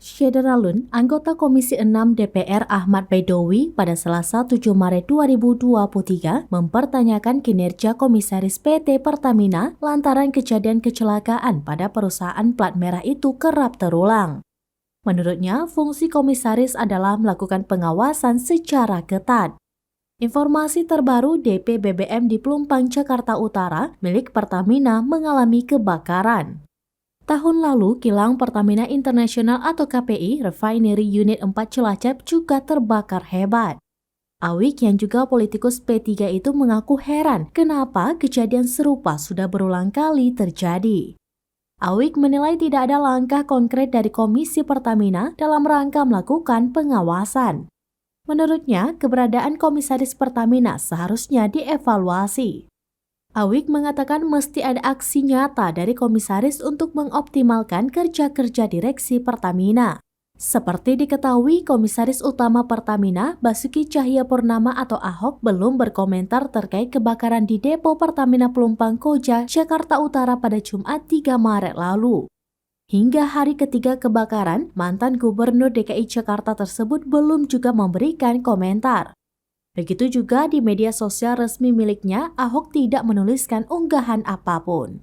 Syederalun, anggota Komisi 6 DPR Ahmad Baidowi pada Selasa 7 Maret 2023 mempertanyakan kinerja Komisaris PT Pertamina lantaran kejadian kecelakaan pada perusahaan plat merah itu kerap terulang. Menurutnya, fungsi komisaris adalah melakukan pengawasan secara ketat. Informasi terbaru DP BBM di Pelumpang, Jakarta Utara milik Pertamina mengalami kebakaran. Tahun lalu, kilang Pertamina International atau KPI Refinery Unit 4 Cilacap juga terbakar hebat. Awik yang juga politikus P3 itu mengaku heran kenapa kejadian serupa sudah berulang kali terjadi. Awik menilai tidak ada langkah konkret dari Komisi Pertamina dalam rangka melakukan pengawasan. Menurutnya, keberadaan Komisaris Pertamina seharusnya dievaluasi. Awik mengatakan mesti ada aksi nyata dari komisaris untuk mengoptimalkan kerja-kerja direksi Pertamina. Seperti diketahui, Komisaris Utama Pertamina, Basuki Cahayapurnama atau Ahok belum berkomentar terkait kebakaran di Depo Pertamina Pelumpang Koja, Jakarta Utara pada Jumat 3 Maret lalu. Hingga hari ketiga kebakaran, mantan Gubernur DKI Jakarta tersebut belum juga memberikan komentar. Begitu juga di media sosial resmi miliknya, Ahok tidak menuliskan unggahan apapun.